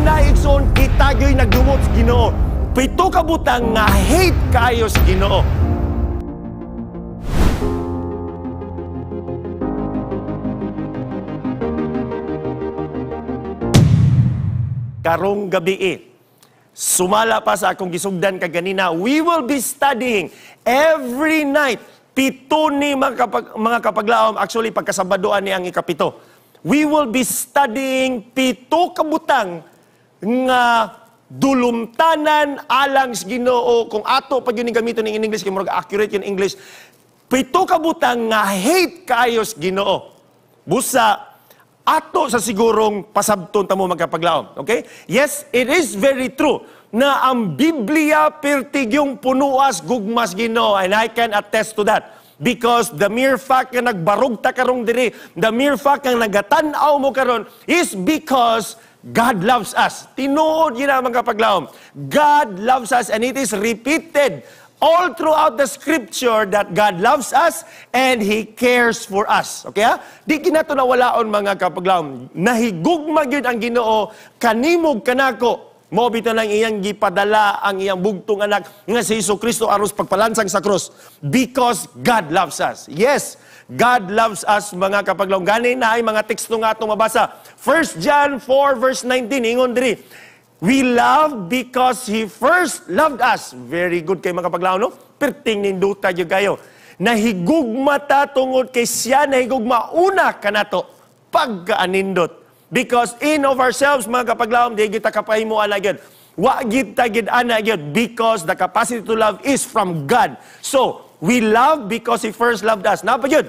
Una igsoon kita gyoy nagdumot sa Ginoo. Pito ka butang nga hate kayo sa Ginoo. Karong gabi sumala pa sa akong gisugdan kaganina, we will be studying every night. Pito ni mga kapaglaom, actually pagkasabadoan ni ang ikapito. We will be studying pito kabutang nga dulumtanan alang sa Ginoo. Kung ato pag yun gamiton ng English, kung murag accurate yung English, pito kabutang nga hate kayo sa Ginoo. Busa, ato sa sigurong pasabton tamo magkapaglaom. Okay? Yes, it is very true na ang Biblia pertig yung punuas gugmas Ginoo, and I can attest to that. Because the mere fact na nagbarog ta karong diri, the mere fact na nagatanaw mo karon is because God loves us. Tinuod yun ang magkapaglaom. God loves us, and it is repeated all throughout the scripture that God loves us and He cares for us. Okay ha? Di kinato na walaon mga kapaglaom. Nahigugma gyud ang Ginoo kanimog kanako. Mo bitaw lang iyang gipadala ang iyang bugtong anak nga si Jesucristo aros pagpalansang sa krus because God loves us. Yes, God loves us mga kapaglaom. Gani na ay mga teksto nga atong mabasa. 1 John 4 verse 19 ingon diri. We love because He first loved us. Very good kay mga kapaglaom, no? Perting ninduta gyud kayo. Nahigugma ta tungod kay siya nahigugma una kanato pagkaanindot. Because in of ourselves, mga kapaglaom, di kita kapahimuan na yun. Wa kita gid-ana yun. Because the capacity to love is from God. So, we love because He first loved us. Napa yun?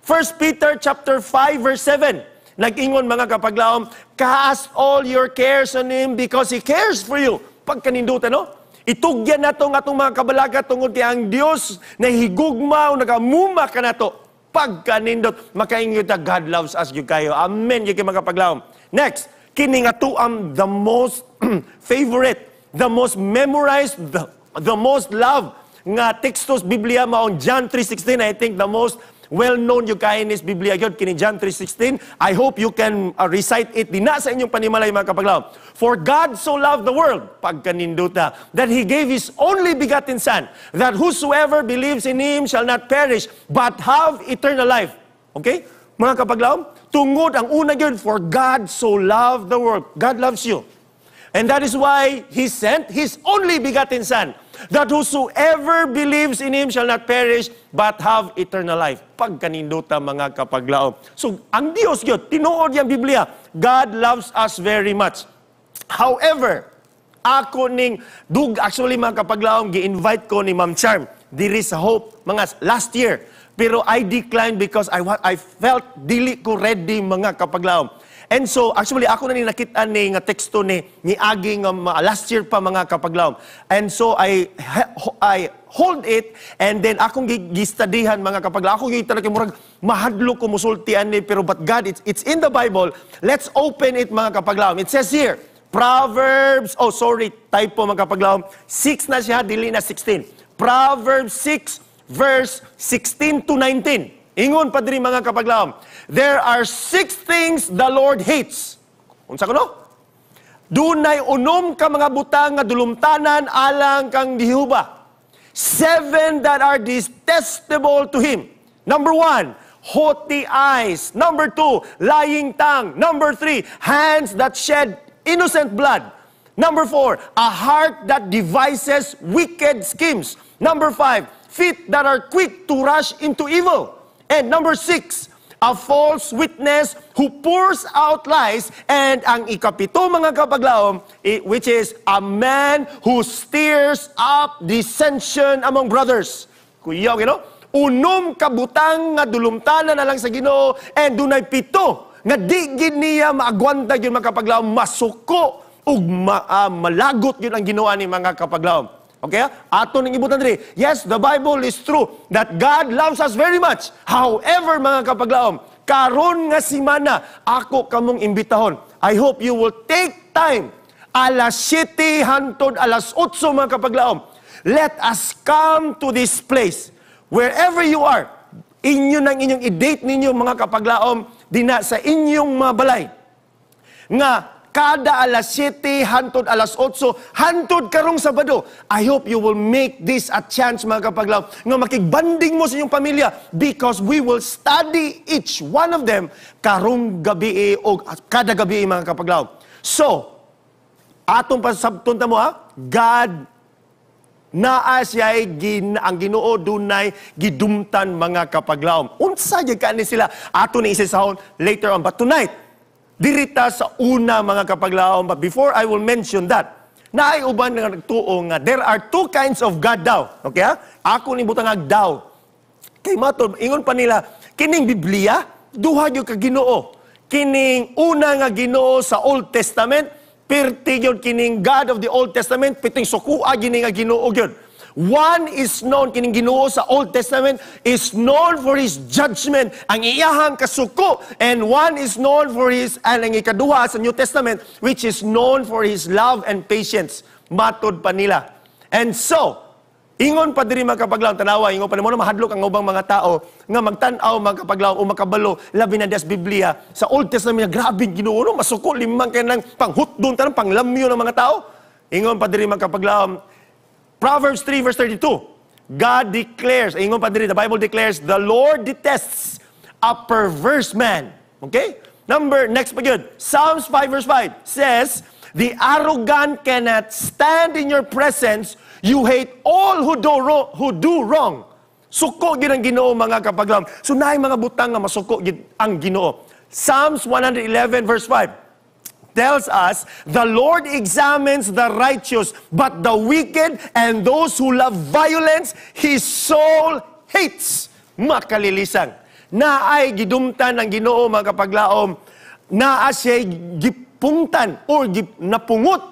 1 Peter chapter 5 verse 7. Nag-ingon mga kapaglaom, cast all your cares on Him because He cares for you. Pagkanindutan, no? Itugyan na itong atong mga kabalaga tungod kay ang Diyos na higugma o nagamuma ka na ito. Pagkanindot, makaingyot na God loves us yung kayo. Amen, yung mga kapaglaom. Next, kini nga to the most favorite, the most memorized, the most loved nga tekstos Biblia maong John 3:16. I think the most well-known yung kain is Biblia yun, kini John 3:16. I hope you can recite it. Di na sa inyong panimalay mga kapaglaom. For God so loved the world, pagkaninduta, that He gave His only begotten Son, that whosoever believes in Him shall not perish, but have eternal life. Okay? Mga kapaglaom, tungod ang una yun, for God so loved the world. God loves you. And that is why He sent His only begotten Son, that whosoever believes in Him shall not perish, but have eternal life. Pagkaninduta mga kapaglaom. So, ang Diyos yun, tinuod yung Biblia, God loves us very much. However, ako ning actually mga kapaglaom, gi-invite ko ni Ma'am Charm, diri sa Hope, mga last year. Pero I declined because I felt dili ko ready mga kapaglaom. And so, actually, ako na nakita ni nga teksto ni Agi nga last year pa mga kapaglaom. And so, I hold it, and then akong gistadihan mga kapaglaom. Ako gita na kimurag, mahadlo ko musultian ni, pero but God, it's in the Bible. Let's open it mga kapaglaom. It says here, Proverbs, typo mga kapaglaom, 6 na siya, dili na 16. Proverbs 6, verse 16 to 19. Ingon pa diri mga kapaglaom, there are 6 things the Lord hates. Unsa kuno? Dunay unom ka mga butang nga dulumtanan alang kang Jehova. 7 that are detestable to Him. Number 1, haughty eyes. Number 2, lying tongue. Number 3, hands that shed innocent blood. Number 4, a heart that devises wicked schemes. Number 5, feet that are quick to rush into evil. And number 6, a false witness who pours out lies. And ang ikapito mga kapaglaom, which is a man who stirs up dissension among brothers. Kuya, you know? Unom kabutang nga dulumtanan na lang sa Ginoo, and dunay pito nga di gid niya maagwanta gyud mga kapaglaom, masuko ug malagot yun ang ginawa ni mga kapaglaom. Okay? Ato ning ibutan diri. Yes, the Bible is true that God loves us very much. However, mga kapaglaom, karon nga simana, ako kamong imbitahon. I hope you will take time. Alas 7 hantod alas 8 mga kapaglaom. Let us come to this place. Wherever you are, inyo nang inyong i-date ninyo mga kapaglaom, dina sa inyong mga balay. Nga kada alas 7 hantod alas 8 hantod karong Sabado. I hope you will make this a chance, mga kapaglaw, nga makigbanding mo sa inyong pamilya, because we will study each one of them karong gabi o kada gabi, mga kapaglaw. So, atong pasabton ta mo, God naa siya'y ang Ginoo dunay gidumtan, mga kapaglaom. Unsa gyud kaani sila ato ni isasahon later on. But tonight, dirita sa una, mga kapaglaom. But before I will mention that, naay uban nga nagtuo nga there are two kinds of God daw. Okay, ha? Ako ni butang daw. Kay matod, ingon pa nila, kining Biblia, duha gyud ka Ginoo. Kining una nga Ginoo sa Old Testament, pirti yun kining God of the Old Testament, piting sukua gining nga Ginoo yun. One is known, kining Ginoo sa Old Testament is known for His judgment, ang iyahang kasuko. And one is known for His, ang ikaduha sa New Testament, which is known for His love and patience. Matod pa nila. And so, ingon pa diri, mga kapaglaw, tanawa, ingon pa mo na mahadlok ang ubang mga tao nga magtan-aw, mga kapaglaw, o makabalo labi na des Biblia sa Old Testament, grabing Ginoo, no? Masuko limang kay nang panghutdon tanang panglamyo ng mga tao. Ingon pa diri, mga kapaglaw, Proverbs 3 verse 32. God declares, ingon pa diri, the Bible declares, the Lord detests a perverse man. Okay? Next pa yun. Psalms 5 verse 5 says, the arrogant cannot stand in your presence. You hate all who do wrong. Suko gid ang Ginoo, mga kapaglaw. So naay mga butang nga masuko gid ang Ginoo. Psalms 111 verse 5 tells us, the Lord examines the righteous, but the wicked and those who love violence, His soul hates. Makalilisan. Naay gidumtan ang Ginoo, mga kapaglaom. Naa siya gipungtan or napungot.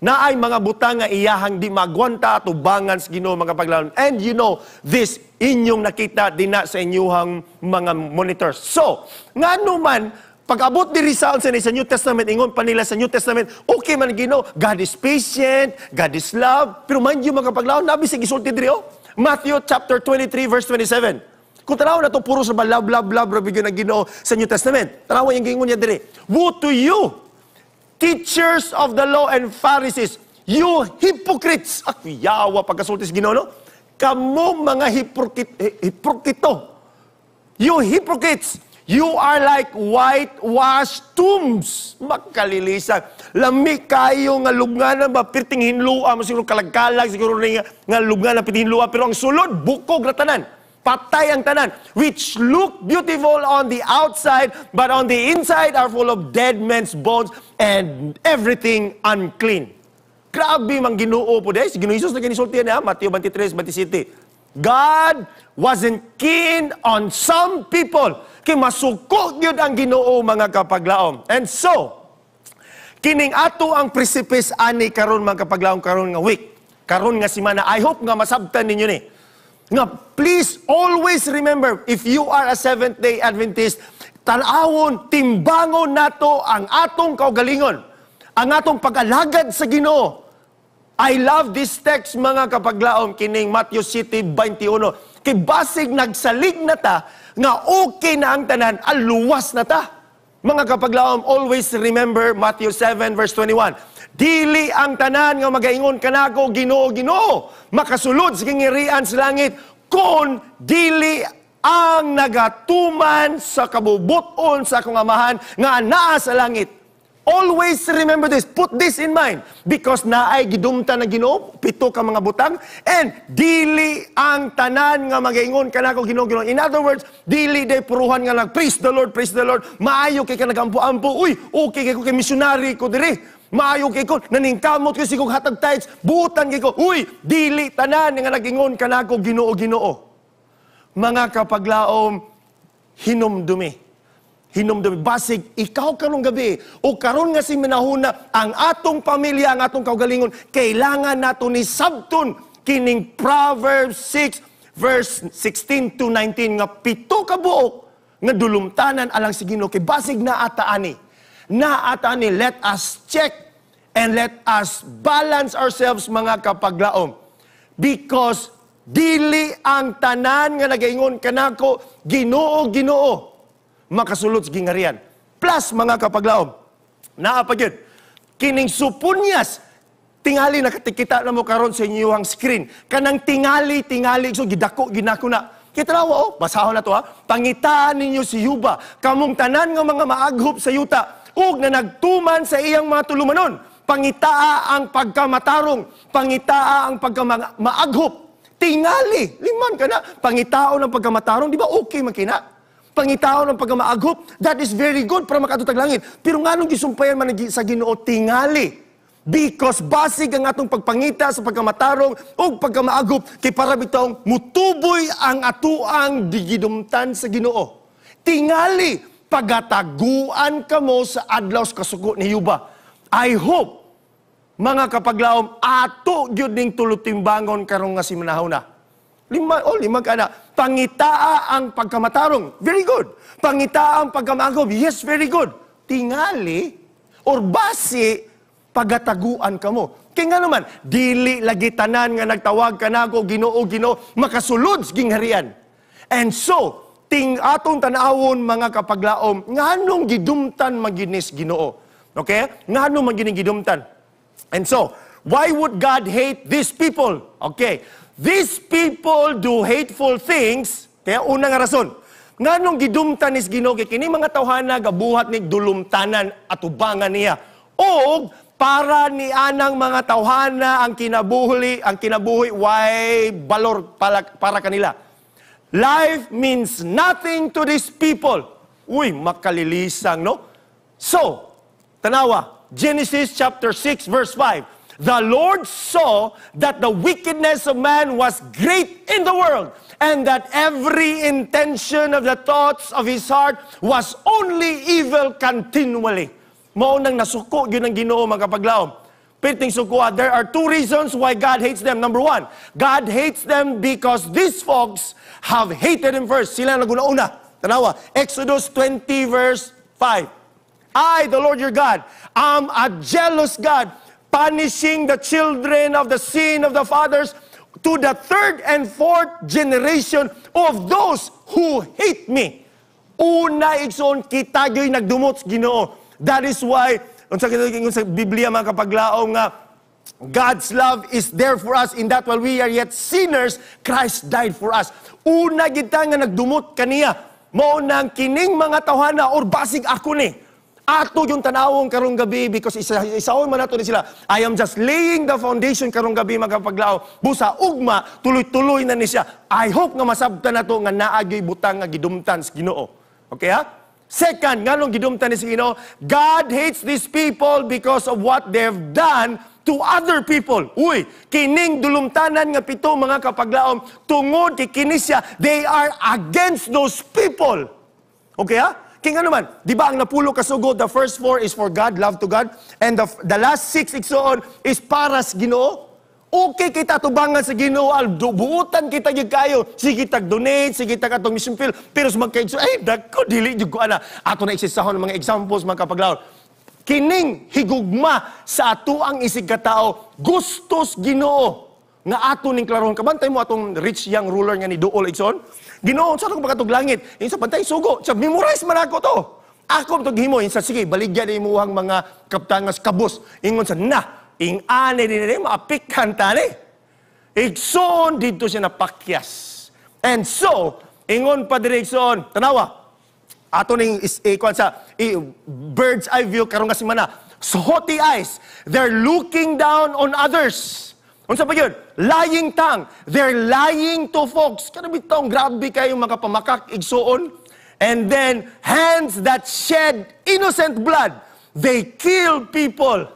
Naay mga butang nga iyahang di magwanta tubangan sa Ginoo, mga kapaglaom. And you know, this inyong nakita din na sa inyong mga monitors. So, ngano man, pag-abot diri sa New Testament, ingon pa nila sa New Testament, okay man Ginoo, God is patient, God is love. Pero mind you, mga kapaglaom, nabi sa gisulti diri, Matthew chapter 23 verse 27. Kung tanaw na to puro sa love, love, love, rabigyan ng Ginoo sa New Testament. Tanaw yung gingon niya diri. Woe to you, teachers of the law and Pharisees, you hypocrites. Yawa pagkasulti sa Ginoo, no? Kamu mga hipokrito. You hypocrites. You are like whitewashed tombs. Makalilisan. Lami kayo nga lubnganan ba? Pirting hinlua mo siguro kalagkalag, siguro nga lubnganan pirting hinlua. Pero ang sulod, bukog na tanan. Patay ang tanan. Which look beautiful on the outside, but on the inside are full of dead men's bones and everything unclean. Grabe mang Ginoo po dahil. Si Ginoo Jesus na ginisultihan niya, Matthew 23, 27. God wasn't keen on some people. Kaya masuko yun ang Ginoo, mga kapaglaom. And so, kining ato ang presipis ani karon, mga kapaglaom, karon nga week. Karon nga simana. I hope nga masabtan ninyo ni. Nga, please always remember, if you are a Seventh-day Adventist, tanawon, timbangon nato ang atong kaugalingon. Ang atong pag-alagad sa Ginoo. I love this text, mga kapaglaom, kining Matthew City 21. Kay basig nagsalig na ta, nga okay na ang tanan, aluwas na ta. Mga kapaglaom, always remember Matthew 7 verse 21. Dili ang tanan nga magaingon kanako, Ginoo, Ginoo, makasulod sa kingirian sa langit, kon dili ang nagatuman sa kabubuton sa akong Amahan nga naa sa langit. Always remember this. Put this in mind. Because naay gidumtan na Ginoo, 7 ka mga butang, and dili ang tanan nga magaingon kanako, Ginoo, Ginoo. In other words, dili day puruhan nga praise the Lord, maayo kay ka nagampo-ampo, uy, okay kay ko kay missionary ko diri. Maayo kay ko, naningkamot ko sigong hatag tithes, buutan kay ko, uy, dili tanan nga nagingon kanako, Ginoo, Ginoo. Mga kapaglaom, hinumdumi. Basig, ikaw karong gabi, o karon nga si minahuna, ang atong pamilya, ang atong kaugalingon, kailangan nato ni sabton kining Proverbs 6, verse 16 to 19, nga 7 ka buok, nga dulumtanan alang si Ginoo, kay basig na ataani, let us check, and let us balance ourselves, mga kapaglaom. Because, dili ang tanan nga nagaingon kanako, Ginoo, Ginoo, makasulot sa gingarian. Plus, mga kapaglaom, naapag yun, Kining supunyas, tingali nakatikita na mo karon sa inyong screen. Kanang tingali, so ginako na. Kita na, basahon na to ha. Pangitaan ninyo si Yuba, kamong tanan nga mga maaghop sa yuta, ug na nagtuman sa iyang mga tulumanon. Pangitaa ang pagkamatarong, pangitaa ang pagkamaaghop. Tingali, liman ka na. Pangitao ng pagkamatarong, di ba okay makina? Pangitao ng pagkamaaghop, that is very good para makatutag langit. Pero nga nung gisumpayan man sa Ginoo, tingali. Because basig ang atong pagpangita sa pagkamatarong o pagkamaagop kay para bitong mutuboy ang atuang digidumtan sa Ginoo. Tingali, pagataguan kamo sa adlaw sa kasuko ni Yuba. I hope, mga kapaglaom, ato gyud ning tulutimbangon karong nga simanahon na. Lima ka na. Pangitaa ang pagkamatarong. Very good. Pangitaa ang pagkamaagop. Yes, very good. Tingali, or basi, pagataguan kamo. Kaya nga naman, dili lagi tanan nga nagtawag ka na ko, Ginoo, makasulod sa gingharian. And so, atong tanawon mga kapaglaom, nganong gidumtan maginis Ginoo. Okay? Nganong magining gidumtan. And so, why would God hate these people? Okay. These people do hateful things. Kaya una nga rason. Nganong gidumtan is Ginoo, kini mga tawhana gabuhat ni dulumtanan at ubangan niya. O para ni anang mga tawhana ang kinabuhi way balor para kanila. Life means nothing to these people. Uy, makalilisang, no? So, tanawa, Genesis chapter 6 verse 5. The Lord saw that the wickedness of man was great in the world, and that every intention of the thoughts of his heart was only evil continually. Mao nang nasuko gyud ang Ginoo mga kapaglaom. Perting sukuha, there are two reasons why God hates them. Number one, God hates them because these folks have hated Him first. Sila naguna-una. Tanawa, Exodus 20 verse 5. I, the Lord your God, am a jealous God, punishing the children of the sin of the fathers to the third and fourth generation of those who hate me. Una igsoon, kita gyo'y nagdumot sa Ginoo. That is why, sa Biblia mga kapaglaong nga, God's love is there for us in that while we are yet sinners, Christ died for us. Una kita nga nagdumot kaniya, mao nang kining mga tawhana or basig ako ni. Ato yung tanawong karong gabi because isaon man nato ni sila. I am just laying the foundation karong gabi mga kapaglaom. Busa ugma tuloy-tuloy na ni siya. I hope nga masabtan nato nga naagi butang nga gidumtan sa Ginoo. Okay ha? Second, nganong gidumtan ni sa Ginoo? God hates these people because of what they've done to other people. Uy, kining dulumtanan nga pito mga kapaglaom tungod kay kini siya, they are against those people. Okay ha? Kaya nga naman, di ba ang napulo kasugod, the first 4 is for God, love to God, and the last 6 igsoon is para sa Ginoo. Okay kita tubangan sa Ginoo, buutan kita gyud kayo. Sige tag-donate, sige tag atong mission field, pero sa magkaigso, dagko dili jud ko ana. Ato na isisahon mga examples mga kapaglaw. Kining higugma sa ato ang isig katao, gustos Ginoo nga ato ning klaron. Kabantay mo atong rich young ruler nga ni Duol igsoon. Ginoo, sa itong pagkatog langit, yung sa pantay, sugo. Sa memorize man ako to. Ako itong himo, yung sa sige, baligyan na imuhang mga kaptangas kabus. Ingon sa, ing-ane din maapikhan tani. Igsoon, dito siya napakyas. And so, ingon pa din igsoon, tanawa, ato ning bird's eye view, karong kasimana, so haughty eyes, they're looking down on others. Unsa pa yun? Lying tongue. They're lying to folks. Kada bitong grabe kayong mga pamakak igsuon. And then, hands that shed innocent blood. They kill people.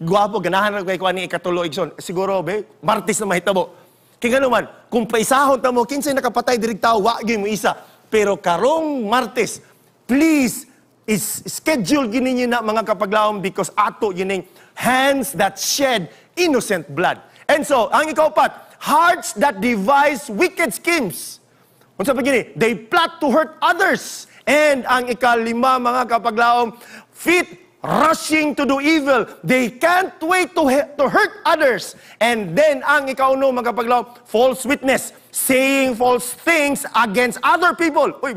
Guwapo, ganahan na kayo ni ikatulo igsuon. Siguro, martis na mahitabo. Kaya naman, kung paisahon mo, kinsay nakapatay direct tao, wagi mo isa. Pero karong martis, please, schedule gininyo na mga kapaglaom because ato gining hands that shed innocent blood. And so, ang ikaupat, hearts that devise wicked schemes. Unsa pa gini? They plot to hurt others. And ang ikalima, mga kapaglaom, feet rushing to do evil. They can't wait to hurt others. And then, ang ikauno, mga kapaglaom, false witness. Saying false things against other people. Uy,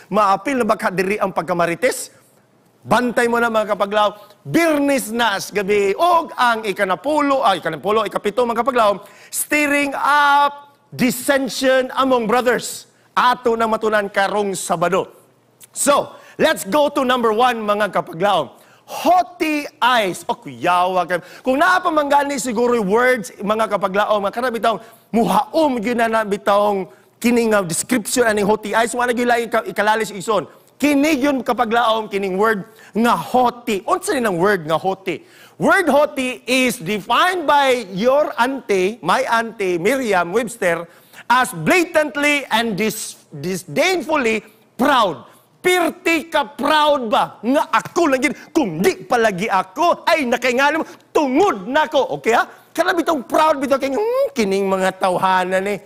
maapil na baka diri ang pagkamarites? Bantay mo na mga kapaglaom, Birnis na as gabi, og ang ikapito mga kapaglaom, stirring up dissension among brothers. Ato na matunan karong Sabado. So, let's go to number 1 mga kapaglaom. Haughty eyes. O, kuyawa kayo. Kung naapamanggani siguro yung words, mga kapaglaom, mga kanabitang muhaom yun na nabitang kining description aning haughty eyes. Wala yun lang ikalalis ison. Kinig yun kapaglaom, kining word nga haughty. Unsa rin ang word nga haughty? Word haughty is defined by your auntie, my auntie, Merriam-Webster, as blatantly and disdainfully proud. Pirti ka proud ba? Nga ako lang yun. Kung di palagi ako, ay nakaingalim mo, tungod na ako. Okay ha? Kaya bitong proud, bitong kining mga tawhanan eh.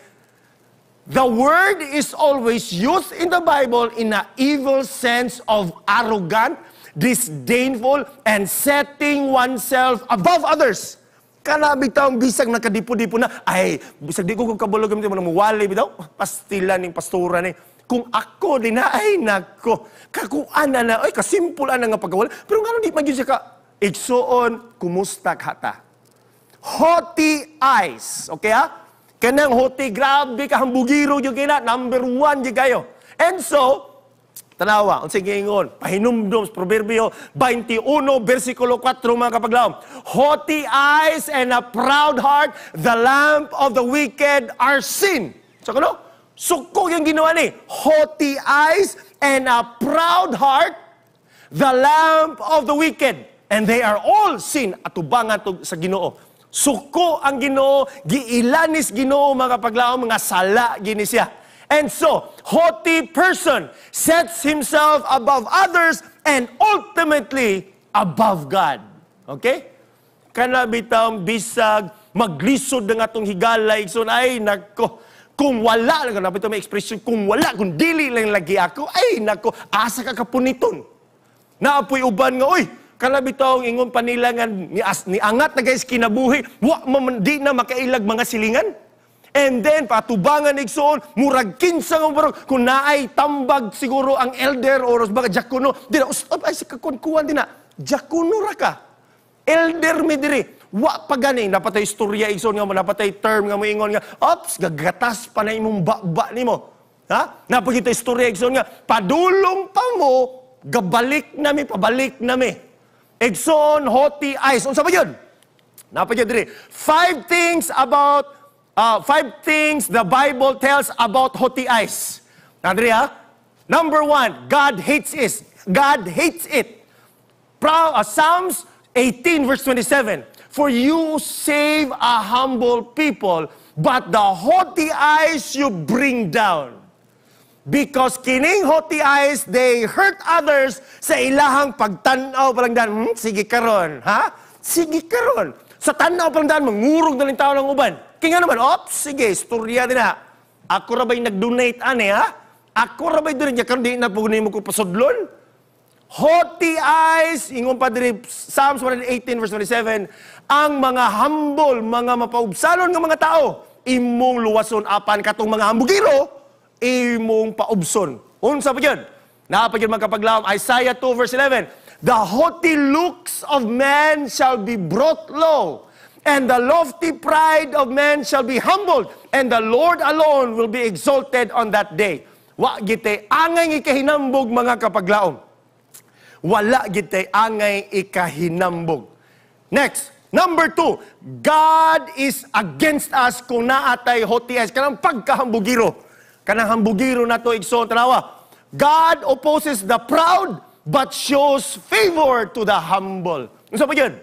The word is always used in the Bible in an evil sense of arrogant, disdainful, and setting oneself above others. Kana bitong bisag nakadipo-dipo na, ay, bisag di ko kabulog mo na muwali, bitaw, pastila ning pastura ni. Kung ako din na, ay nako, kakuana na, ay kasimpulan na nga pagkawala. Pero nga di mag-yun siya ka, igsuon, kumusta kata. Haughty eyes, okay ha? Kanang haughty, grabe ka, hambugiro yung kina, number 1 yung kayo. And so, tanawa, unsing ingon, pahinumdom, Proverbio 21, versikulo 4, mga kapaglaom. Haughty eyes and a proud heart, the lamp of the wicked are sin. So, kano? Suko yung ginawa ni. Haughty eyes and a proud heart, the lamp of the wicked. And they are all sin. Atubangan to sa Ginoo. Suko ang Ginoo, giilanis Ginoo mga kapaglaom, mga sala ginisya. And so, haughty person sets himself above others and ultimately above God. Okay? Kana bitang bisag, maglisod na nga itong higalay. So, ay, nako, kung wala lang, napito may expression, kung wala, kung dili lang lagi ako, ay, nako, asa ka kapuniton. Naapoy uban nga, uy, kalabitaw ingon panilangan ni angat na guys kinabuhi, di na makailag mga silingan. And then, patubangan igsoon, murag kinsa nga barog, kung naay tambag siguro ang elder or baga jakuno, di na, ay, si kakunkuhan di na, jakuno ra ka. Elder mi diri. Wa pa gani napatay istorya igsoon nga mo, napatay term nga mo ingon nga, ops, gagatas pa na imong baba nimo. Ha? Napakita istorya igsoon nga, padulong pa mo, gabalik nami, pabalik nami. Igsoon, haughty eyes. Unsa ba yun? Napakita diri. 5 things the Bible tells about haughty eyes. Nadiri ha? Number 1, God hates it. God hates it. Psalms 18 verse 27. For you save a humble people, but the haughty eyes you bring down. Because kining haughty eyes, they hurt others sa ilahang pagtanaw palang dan. Sige karon, ha? Sige karon. Sa tanaw palang dan, mangurog na rin tao ng uban. Kaya naman, sige, istorya din ha. Ako rabay nag-donate, ha? Ako rabay doon, karon di na pugunin mo ko pasudlon. Haughty eyes, ingon pa din, Psalms 118 verse 27, ang mga humble, mga mapaubsalon ng mga tao, imong luwason apan katong mga hambugiro, imong paubson. Unsa pa yun? Naapa yun mga kapaglaom, Isaiah 2 verse 11, the haughty looks of man shall be brought low, and the lofty pride of man shall be humbled, and the Lord alone will be exalted on that day. Wa gite, angay ikahinambog mga kapaglaom. Wala gitay angay ikahinambog. Next, number 2, God is against us kung naatay haughty eyes. Kanang pagkahambugiro. Kanang hambugiro na to igsoon tanawa. God opposes the proud but shows favor to the humble. Ano sa pa yun?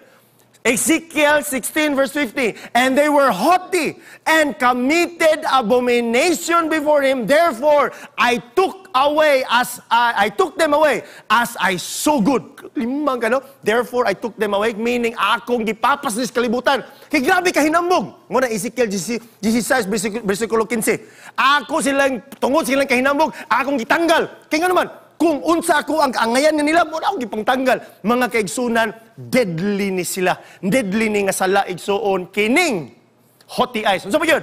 Ezekiel 16 verse 50, and they were haughty and committed abomination before him. Therefore, I took them away as I so good. Limang kano? Therefore, I took them away, meaning akong gipapas nis kalibutan. Kay grabe ka hinambog. Muna Ezekiel 16 versikulo 15. Ako silang, tungod silang kahinambog, akong gitanggal. Kaya nga naman, kung unsa ako ang angayan nila, muna ako gipangtanggal. Mga kaigsunan, deadly ni sila. Deadly ni nga sala igsuon, kining haughty eyes. Unsa ba yun?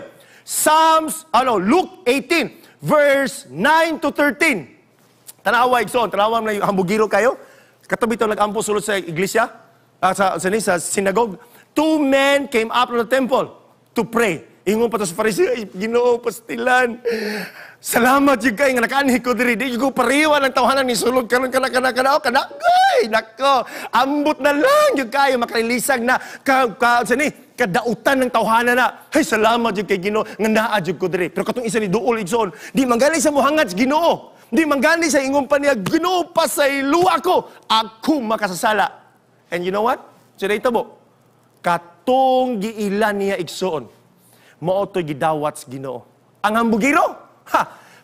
Luke 18, verse 9 to 13. Tanawa igsoon, tanawa na yung hambugiro kayo. Katabi ito nag-ampo sulod sa iglesia, sa synagogue. 2 men came up to the temple to pray. Ingon pa to sa Fariseo, ay, Ginoo, pastilan. Salamat yung kayo nga nakaanhi ko diri. Di ko pariwa ng tawanan ni sulod kanon ay, nako. Ambot na lang yung kayo makalilisag na kadautan ng tawhanan na. Ay, salamat yung kay Ginoo nga naa jud ko diri. Pero katong isa ni duol igsoon, di manggani sa muhangat Ginoo. Di manggani sa ingon pa niya, Ginoo pasaylo ako makasasala. And you know what? Sila itabo. Katong giilan niya igsoon. Mao to'y gidawat sa Ginoo. Ang hambugiro?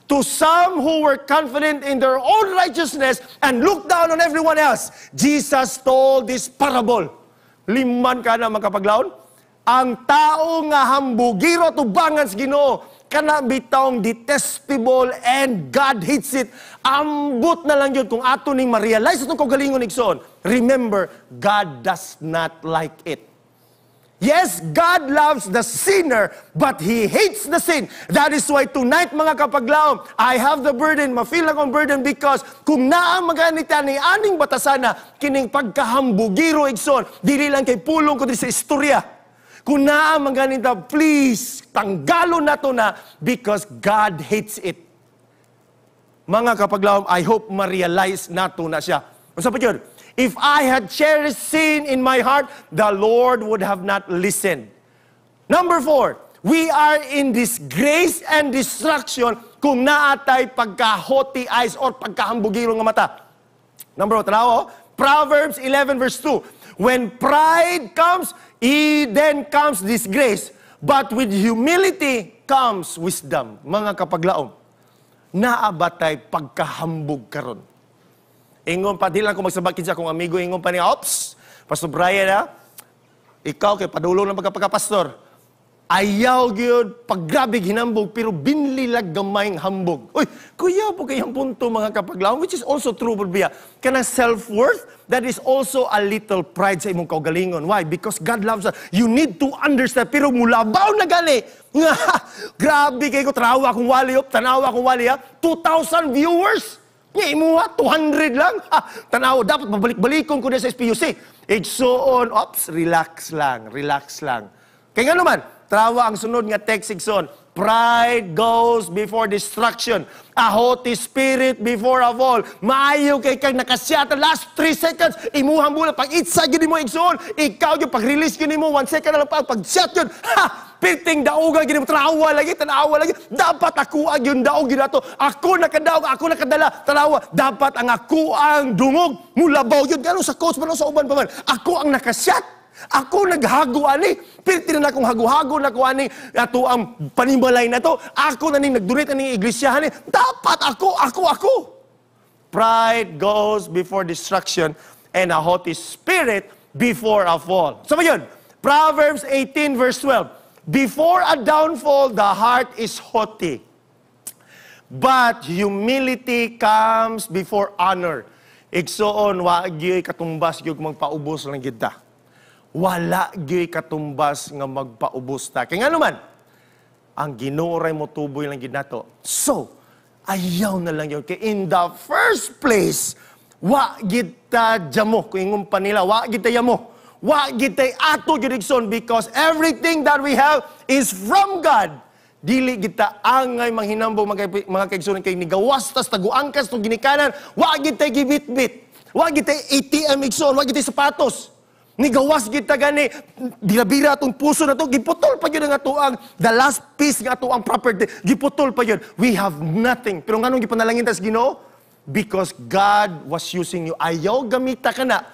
To some who were confident in their own righteousness and looked down on everyone else, Jesus told this parable. Liman ka na magkapaglaon? Ang tao nga hambugiro tubangan sa Ginoo, kana bitawng detestable and God hates it. Ambot na lang yun kung ato ning ma-realize itong kagalingon igsoon. Remember, God does not like it. Yes, God loves the sinner, but He hates the sin. That is why tonight, mga kapaglaom, I have the burden, ma-feel akong burden because kung naang maganita ni aning batasana, kining pagkahambugiro igsoon, dili lang kay pulong ko sa istorya. Kung naang maganita, please, tanggalon na to na because God hates it. Mga kapaglaom, I hope ma-realize na to na siya. Unsa pa yun? If I had cherished sin in my heart, the Lord would have not listened. Number 4, we are in disgrace and destruction kung naatay pagka-haughty eyes or pagkahambugiro nga mata. Number 1, tanaw, Proverbs 11 verse 2. When pride comes, then comes disgrace. But with humility comes wisdom. Mga kapaglaom, naabatay pagkahambog karon. Ingon pa, di lang ko magsabak kinsa akong amigo, ingon pa niya, ops, Pastor Brian, ikaw kay padulong ng pagkapastor. Ayaw gyud paggrabe hinambog, pero binlilag gamayng hambog. Uy, kuya po kayang punto mga kapaglaom, which is also true, Bulbia. Kanang self-worth, that is also a little pride sa imong kaugalingon. Why? Because God loves us. You need to understand, pero mulabaw na gali. Nga, grabe kayo, tanawa akong wali, tanawa akong wali, 2,000 viewers. Nga imuha, 200 lang. Tanaw, dapat mabalik-balikon ko na sa SPUC. Igsoon, ops, relax lang. Kaya nga naman, trawa ang sunod nga text igsoon. Pride goes before destruction. A haughty spirit before a fall. Maayo kay kang nakasyata last 3 seconds. Imuhang mula. Pag itsa yun mo igsoon. Ikaw yung pag-release yun mo. 1 second na lang pag-shot yun. Piting daoga gini mo. Tanawa lagi. Dapat ako ang yung daog yun ato. Ako nakadaog. Ako nakadala. Tanawa. Dapat ang ako ang dungog. Mulabaw yun. Gano'n sa coach man o sa uban pa man. Ako ang nakasyat. Ako naghago ani, pirti na akong hago-hago na ko ani, ato ang panimalay na to. Ako na ning nagdunit aning iglesia ni. Dapat ako. Pride goes before destruction and a haughty spirit before a fall. So yun, Proverbs 18 verse 12. Before a downfall, the heart is haughty. But humility comes before honor. Igsoon, wagi katumbas yung magpaubos lang kita. Wala gyud katumbas nga magpaubos ta. Kaya nga naman, ang Ginoo ray mo tuboy lang gid nato. So, ayaw na lang yun. Kaya in the first place, wa gid ta jamo. Kung ingon pa nila, wa gid ta yamo. Wa gid ta ato gid igsoon because everything that we have is from God. Dili gid ta angay manghinambo mga kaigsoon kay nigawas tas taguangkas tong ginikanan. Wa gid ta gibitbit. Wa gid ta ATM igsoon, wa gid ta sapatos. Nigawas kita gani, bira-bira atong puso na to, giputol pa yun ang atuang, the last piece ng atuang property, giputol pa yun. We have nothing. Pero nga nung gipanalangin tas Ginoo? Because God was using you. Ayaw gamita ka na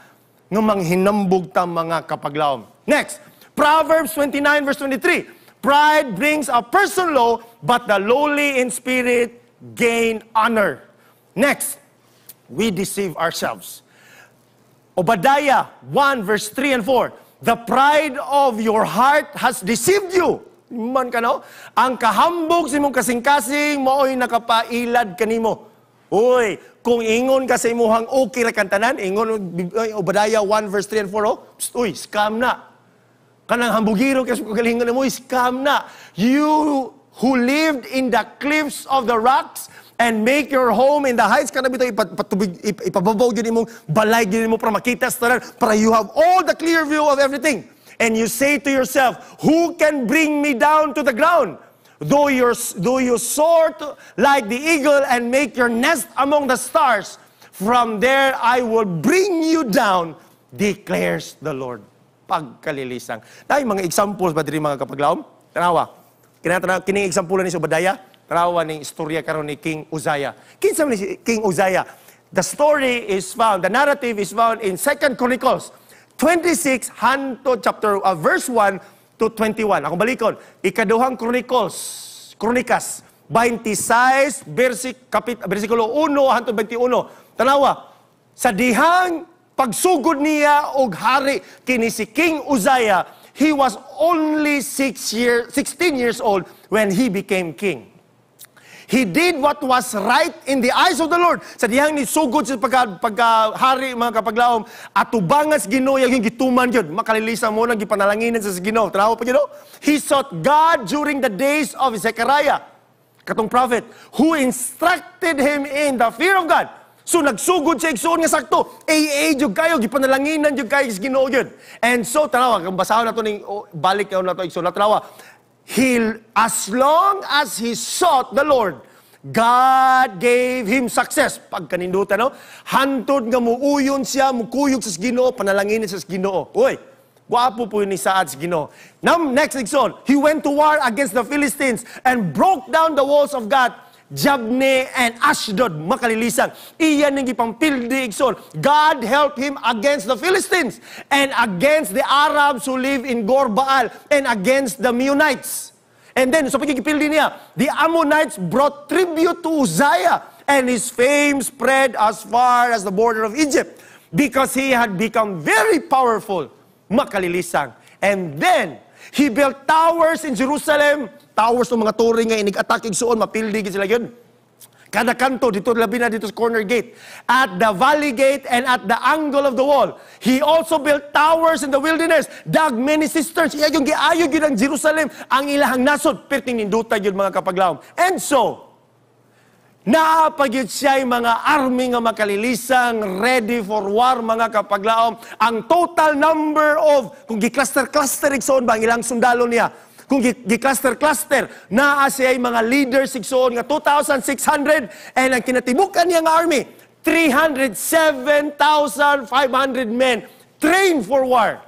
ng manghinambog ta mga kapaglaom. Next, Proverbs 29 verse 23. Pride brings a person low, but the lowly in spirit gain honor. Next, we deceive ourselves. Obadiah 1 verse 3 and 4. The pride of your heart has deceived you. Man ka no? Ang kahambog sa imong kasing-kasing, mooy nakapailad kanimo. Uy, kung ingon ka sa imuhang okay ra kantanan, ingon Obadiah 1 verse 3 and 4, oh, uy, scam na. Kanang hambugiro kasi kagalingon mo, scam na. You who lived in the cliffs of the rocks and make your home in the heights. Kana bito ipababaw gyud imong balay gyud mo para makita sa tanan, para you have all the clear view of everything. And you say to yourself, who can bring me down to the ground? Though you soar like the eagle and make your nest among the stars, from there I will bring you down, declares the Lord. Pagkalilisang. Dahil mga examples ba diri mga kapaglaom? Tanawa. Kining example ni Obadiah, tanawa ning istorya karon ni King Uzziah. Kinsa man ni King Uzziah? The story is found, the narrative is found in 2 Chronicles 26 verse 1 to 21. Akong balikon, ikaduhang Kronikas 26 versikulo 1 hangtod 21. Tanawa, sa dihang pagsugod niya og hari kini si King Uzziah, he was only 16 years old when he became king. He did what was right in the eyes of the Lord. Sa dihang ni sugod sa pagkahari mga kapaglaom, atubangas Ginoo yung gituman yun. Makalilisan mo nang gipanalanginan sa Ginoo. Tanawa pa Ginoo. He sought God during the days of Zechariah, katong prophet, who instructed him in the fear of God. So nagsugod siya igsoon nga sakto. Jud kayo gipanalanginan jud kayo sa Ginoo jud. And so tanawa, kung basahon nato ning balik kayo nato igsoon tanawa. As long as he sought the Lord, God gave him success. Pagkanindutan, no? Hantod nga muuyon siya, mukuyog sa Ginoo, panalanginin sa Ginoo. Uy, guwapo po yun ni Saad sa Ginoo. Now, next igsoon, he went to war against the Philistines and broke down the walls of God, Jabne and Ashdod, makalilisan. Iyan ang ipampildi igsoon. God helped him against the Philistines and against the Arabs who live in Gorbaal and against the Meunites. And then, so pagkikipildi niya, the Ammonites brought tribute to Uzziah and his fame spread as far as the border of Egypt because he had become very powerful, makalilisan. And then, he built towers in Jerusalem, towers ng mga tore nga inig-attack igsuon, mapildi sila yun. Kada kanto, dito labi na dito sa corner gate, at the valley gate and at the angle of the wall. He also built towers in the wilderness, dug many cisterns. Iya yung giayog yun ang Jerusalem, ang ilahang nasod, perting ninduta yun mga kapaglaom. And so, naapagyud siya yung mga army nga makalilisang, ready for war mga kapaglaom. Ang total number of, kung gi-cluster-cluster igsoon ba, ang ilang sundalo niya, kung gi-cluster-cluster, naa siya yung mga leaders igsoon nga 2,600 and ang kinatibukan niya nga army, 307,500 men trained for war.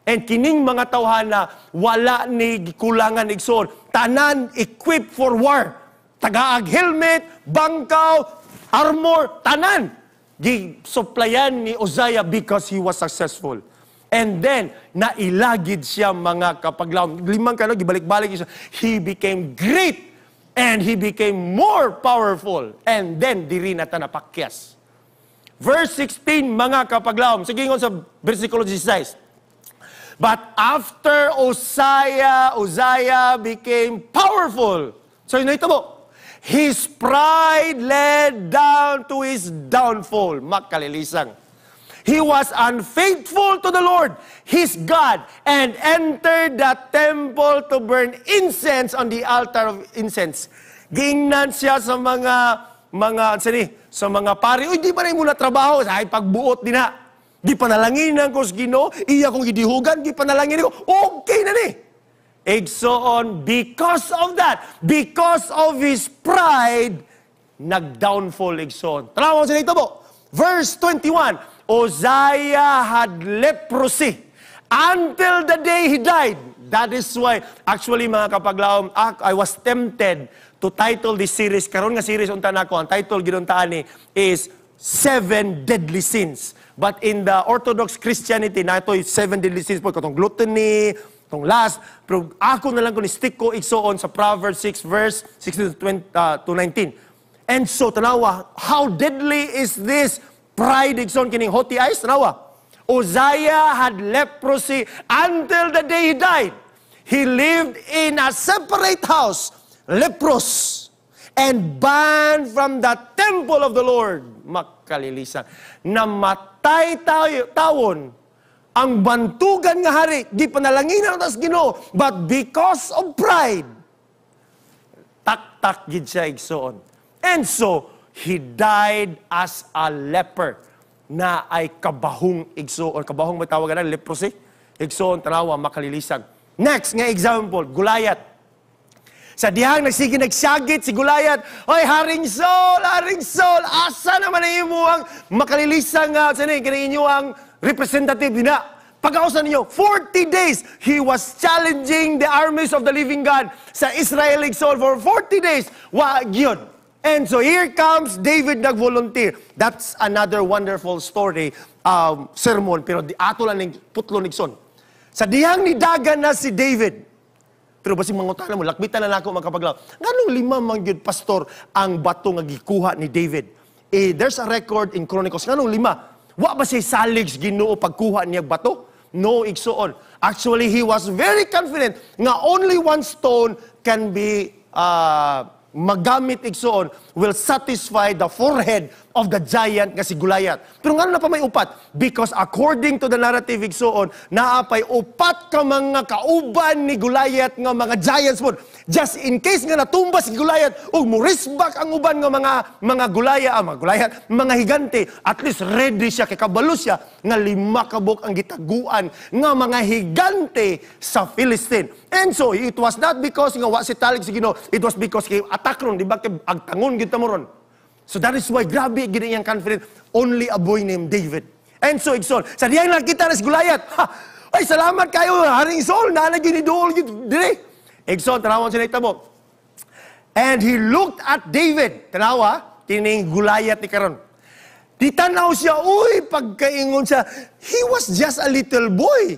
And kining mga tawhana, wala ni kulangan igsoon. Tanan equipped for war. Tagaag helmet, bangkaw, armor, tanan. Gi-supplyan ni Uzziah because he was successful. And then, nailagid siya mga kapaglaom. Limang kano, gibalik-balik siya. He became great and he became more powerful. And then, diri na ta napakyas. Verse 16, mga kapaglaom. Sige sa versikulo 16. But after Uzziah became powerful. So, yun na ito mo. His pride led down to his downfall. Makalilisang. He was unfaithful to the Lord, his God, and entered the temple to burn incense on the altar of incense. Giingnan siya sa mga pari. Uy, di pa rin muna trabaho. Ay, pagbuot din na. Di panalanginan ko sa Ginoo. Iya kong gidihugan, di panalangin ko. Okay na ni. Egsoon, because of that, because of his pride, nag-downfall egsoon. Tanaw sa nito po. Verse 21, Uzziah had leprosy until the day he died. That is why, actually mga kapaglaom, I was tempted to title this series. Karon nga series unta nako, ang title ginuntaan ni is 7 Deadly Sins. But in the Orthodox Christianity, na ito 7 Deadly Sins po, katong gluttony, itong last, pero ako na lang kung stick ko igsoon sa Proverbs 6 verse 16 to 19. And so, tanawa, how deadly is this pride igsoon kining haughty eyes? Tanawa, Uzziah had leprosy until the day he died. He lived in a separate house, leprous, and banned from the temple of the Lord. Makalilisan. Namatay tawon ang bantugan nga hari, di panalanginan tas Ginoo, but because of pride, tak-tak gid siya igsoon. And so, he died as a leper na ay kabahong igsoon. Kabahong may tawag na, leprosy. Igsoon, tanawa, makalilisan. Next nga example, Goliath. Sa dihang nagsagit si Goliath, oy, Haring Saul, asa naman na imo ang makalilisang inyo ang representative na. Pag-ausan niyo, 40 days, he was challenging the armies of the living God sa Israel Saul for 40 days. Yun. And so here comes David nag-volunteer. That's another wonderful story, sermon, pero ato lang ng putlo nigson. Sa dihang nidagan na si David, pero basi mangutana mo, lakbitan na ako makapaglaw. Nganong 5 mangyud pastor ang bato nga gikuha ni David? There's a record in Chronicles. Nganong 5? Wa ba siya salig Ginoo pagkuha niya bato? No, igsoon. Actually, he was very confident nga only one stone can be magamit igsoon will satisfy the forehead of the giant nga si Goliath. Pero nga na pa may upat? Because according to the narrative igsoon, naapay upat ka mga kauban ni Goliath nga mga giants mo. Just in case nga natumba si Goliath, o murisbak ang uban nga mga Goliath, mga higante, at least ready siya, kay kabalo siya, nga 5 kabok ang gitaguan nga mga higante sa Philistine. And so, it was not because nga wa si talig si Ginoo, it was because kay attack ron, di ba, kay agtangon kita mo ron. So that is why, grabe, gini niyang confident, only a boy named David. And so, igsoon, sa diyang nakita na si Goliath, ay, salamat kayo, Haring Saul, nalagin ni Dool, dire. Igsoon, tanawan siya na itabo. And he looked at David. Tanawa, kining Goliath ni karon. Titanaw siya, uy, pagkaingon siya, he was just a little boy,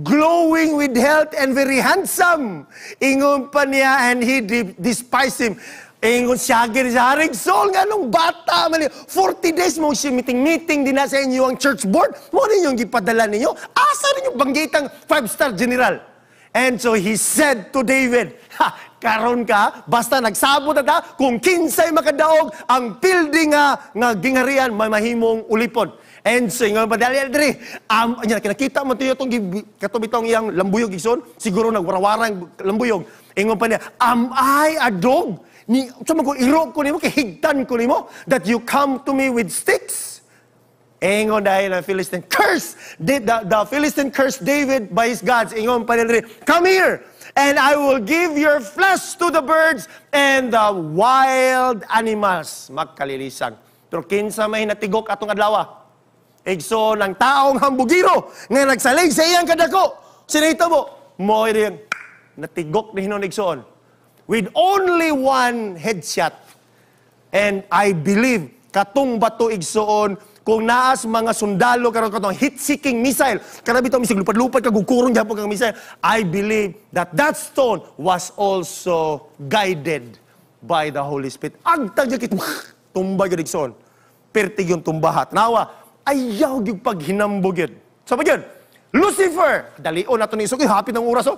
glowing with health and very handsome. Ingon pa niya, and he despised him. Ingon siya, Haring Saul, nga nung bata, 40 days mong siya meeting din na sa inyo ang church board. Mo ninyong gipadala ninyo? Asa ninyo banggitang 5-star general? And so he said to David, karon ka, basta nagsabot na ta, kung kinsay makadaog, ang building nga gingarian, may mahimong ulipon. And so, nga madali, kinakita mo ito itong katubitong iyang lambuyog, igsoon, siguro nagwarawarang lambuyog. Ingon pa niya, am I a dog? Sama ko, irok ko nimo, kahigtan ko nimo, that you come to me with sticks? Ingon dahil ang Philistine curse. The Philistine cursed David by his gods. Ingon pa nila, come here, and I will give your flesh to the birds and the wild animals. Magkalilisang. Pero kinsa may natigok atong adlaw. Igsoon ang taong hambugiro nga nagsalig sa iyang kadako. Sinita mo, mo rin natigok ni hinon igsoon. With only one headshot. And I believe, katong bato igsoon, kung naas mga sundalo karon katong hit-seeking missile, karabi itong misig lupad-lupad kagugkurong dyan po kang missile, I believe that stone was also guided by the Holy Spirit. Agtag yung kit, tumba yung igsoon. Pertig yung tumbahat. Nawa, ayaw yung paghinambog yun. So pag yun, Lucifer, dalion na ito ni Isok, hapit ng oras,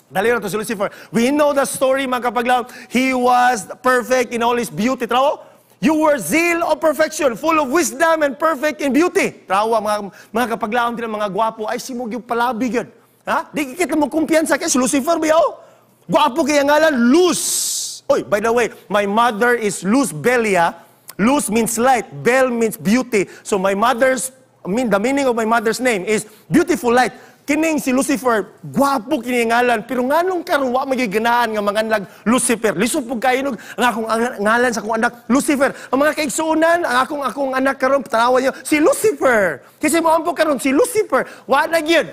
dalion na ito si Lucifer. We know the story, mga kapaglaw. He was perfect in all his beauty. Trawo, you were zeal of perfection, full of wisdom and perfect in beauty. Trawa, mga kapaglaon din mga gwapo, ay simog yung palabig yun. Ha? Di kita mo kumpiyansa kaya si Lucifer, bayaw. Gwapo kaya ngalan, Luz. Oy, by the way, my mother is Luz Belia. Luz means light, Bel means beauty. So the meaning of my mother's name is beautiful light. Kining si Lucifer, gwapo kiningalan, pero nganong karuwa magiganaan nga manganlag Lucifer. Lisod po kayo ang akong ngalan sa akong anak, Lucifer. Ang mga kaigsuunan, ang akong anak karon tanawan niyo, si Lucifer. Kasi mo ampo karon si Lucifer. Wa na gyud.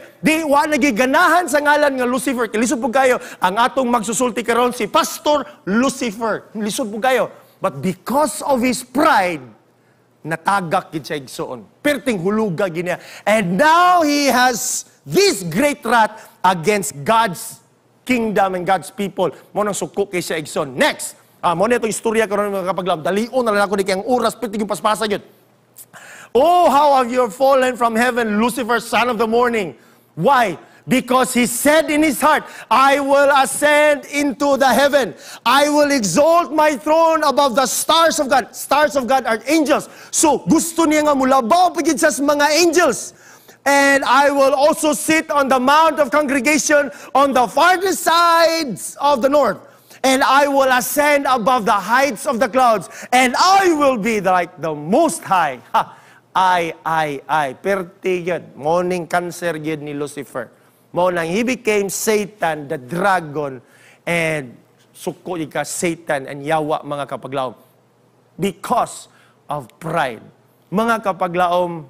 Wa na ganahan sa ngalan nga Lucifer. Lisod po kayo ang atong magsusulti karon si Pastor Lucifer. Lisod po kayo. But because of his pride, natagak gid siya igsoon. Perting huluga giniya. And now he has this great wrath against God's kingdom and God's people. Mo nang suko kay siya igsoon. Next, mo na itong istorya karon mga kapaglaw. Dalion na lang ako di kayang oras perting yung paspasa yun. Oh, how have you fallen from heaven, Lucifer, son of the morning. Why? Because he said in his heart, I will ascend into the heaven. I will exalt my throne above the stars of God. Stars of God are angels. So, gusto niya nga mulabaw pagid sa mga angels. And I will also sit on the mount of congregation on the farthest sides of the north. and I will ascend above the heights of the clouds, and I will be like the Most High. Ha! I. Perti yun. Morning cancer yun ni Lucifer. Morning, he became Satan, the dragon, and suko ika Satan and yawa mga kapaglaom. Because of pride. Mga kapaglaom,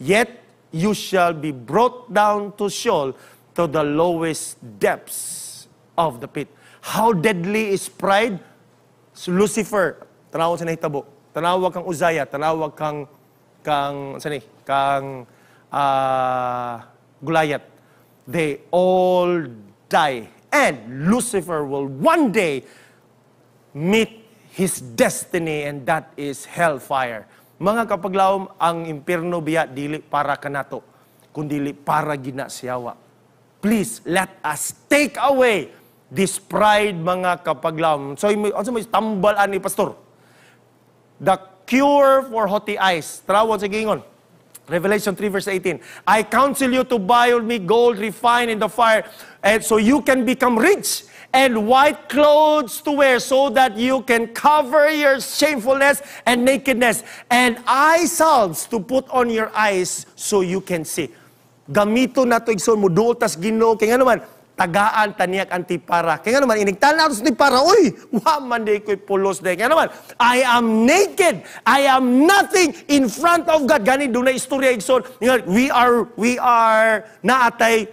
yet you shall be brought down to Sheol, to the lowest depths of the pit. How deadly is pride? So Lucifer, tanawag sa nahitabo. Tanawag kang Uzziah, tanawag kang Goliath. They all die. And Lucifer will one day meet his destiny, and that is hellfire. Mga kapaglaom, ang impierno biya dili para kanato, kundili para ginasyawa. Please, let us take away this pride, mga kapaglaom. So, ano may tambalan ni Pastor? The cure for haughty eyes. Trawon sa gingon. Revelation 3 verse 18. I counsel you to buy of me gold refined in the fire, and so you can become rich, and white clothes to wear, so that you can cover your shamefulness and nakedness, and eye salves to put on your eyes so you can see. Gamito na to igsoon mo duol tas Ginoo kay nga naman tagaan taniyak antipara. Kaya nga naman inigtan na to sa antipara. Uy, wa man day ko'y pulos day. Kaya naman, I am naked. I am nothing in front of God. Gani doon na istorya igsoon. We are naatay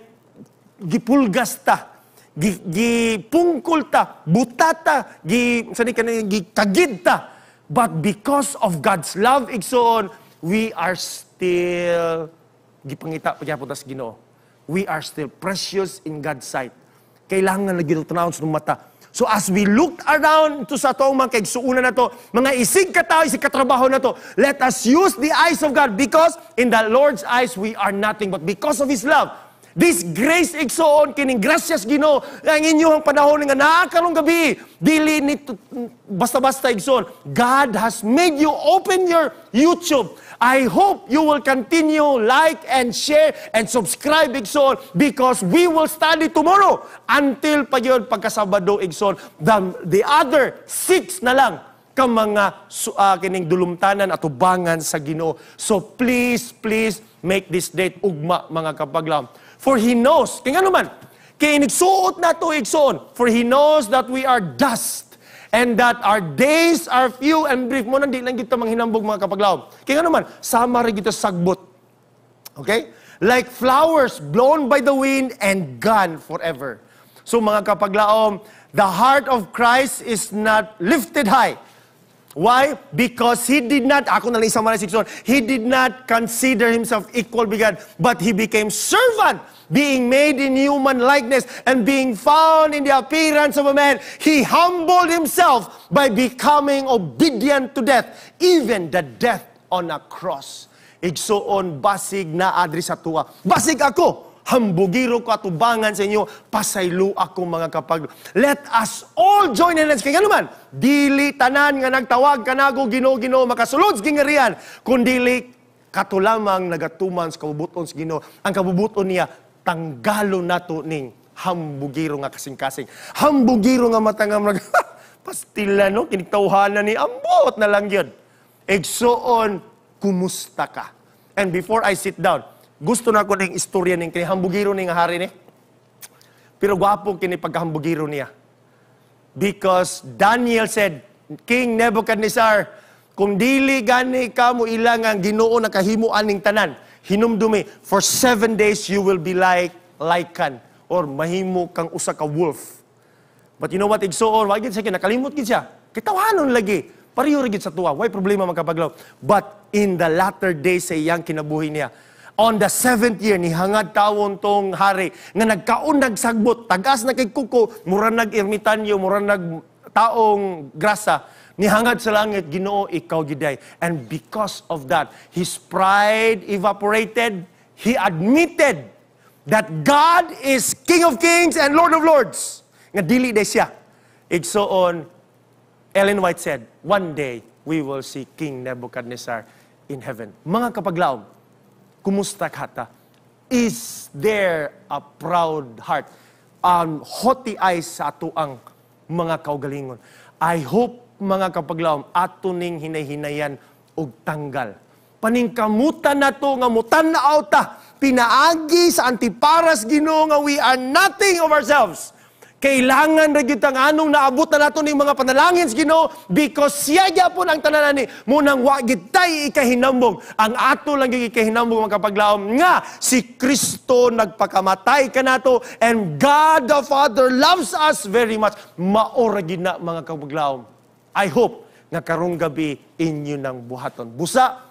gipulgas ta. Gipungkol ta, butata, gikagid ta. But because of God's love, igsoon, we are still gipangita pagyapon tas Ginoo. We are still precious in God's sight. Kailangan na ginutunawon sa mata. So as we look around to sa toong mga kaigsuuna na to, mga isig katao, isig katrabaho na to, let us use the eyes of God, because in the Lord's eyes we are nothing, but because of His love. This grace igsoon, kining gracias Ginoo, ang inyong panahon nga naakarong gabi, dili nito basta-basta igsoon. God has made you open your YouTube. I hope you will continue like and share and subscribe igsoon, because we will study tomorrow until pa yun pagkasabado igsoon. The other 6 na lang ka mga kining dulumtanan at ubangan sa Ginoo. So please make this date ugma mga kapaglaom. For He knows, kaya naman, kaya inigsuot na to igsoon, for He knows that we are dust, and that our days are few and brief. Mo nandi lang kita manghinambog mga kapaglaom. Kaya naman, sama rin kita sagbot. Okay? Like flowers blown by the wind and gone forever. So mga kapaglaom, the heart of Christ is not lifted high. Why? Because He did not, ako na lang isang malasik, He did not consider Himself equal with God, but He became servant, being made in human likeness, and being found in the appearance of a man. He humbled Himself by becoming obedient to death, even the death on a cross. Igsoon, basig na adri sa tuwa. Basig ako! Hambugiro ko at ubangan sa inyo, pasaylo ako mga kapag. Let us all join in hands. Kaya naman, dili tanan nga nagtawag kanago Ginoo makasulod sa gingarian, kundili katulamang nagatuman sa kabubuton sa Ginoo. Ang kabubuton niya, tanggalo nato ning hambugiro nga kasing-kasing. Hambugiro nga matangam pastila no, kiniktawhanan ni ambot na lang yun. Egsoon, kumusta ka? And before I sit down, gusto na ko ng istorya ng kinihambugiro ni nga hari ni. Pero gwapo kini pagkahambugiro niya. Because Daniel said, King Nebuchadnezzar, kung dili gani ka mo ilang ang Ginoo nakahimuan ning tanan, hinumdumi, for 7 days you will be like lion, or mahimo kang usa ka wolf. But you know what, igsoon, wag gid sa nakalimot gid siya. Kitawanon lagi. Pareho gid sa tuwa. Why problema magkapaglaw? But in the latter days sa iyang kinabuhi niya, on the 7th year, ni hangad tawon tong hari, nga nagkaon nagsagbot, tagas na kay kuko, mura nag-ermitanyo, mura nag taong grasa, ni hangad sa langit, Ginoo, ikaw giday. And because of that, his pride evaporated. He admitted that God is King of Kings and Lord of Lords. Nga dili day siya. Igsoon, Ellen White said, one day, we will see King Nebuchadnezzar in heaven. Mga kapaglaom, kumusta kata? Is there a proud heart? Haughty eyes sa ato ang mga kaugalingon. I hope, mga kapaglaom, ato ning hinay-hinayan og tanggal. Paningkamutan na to nga mutan-aw ta, pinaagi sa antiparas Ginoo nga we are nothing of ourselves. Kailangan ra gyud tang anong naabot na nato ning mga panalangin sa Ginoo because siya gyapon ang tanan ni munang wa gid tay ikahinambong. Ang ato lang gyud ikahinambong mga kapaglaom nga si Kristo nagpakamatay kanato and God the Father loves us very much. Mao ra gyud na mga kapaglaom. I hope nga karong gabi inyo nang buhaton. Busa,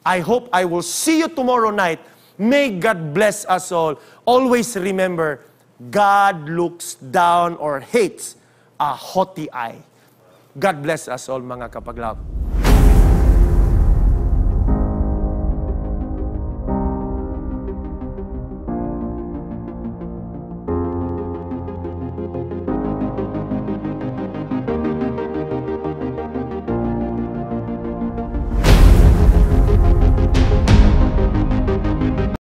I hope I will see you tomorrow night. May God bless us all. Always remember, God looks down or hates a haughty eye. God bless us all, mga kapaglaw.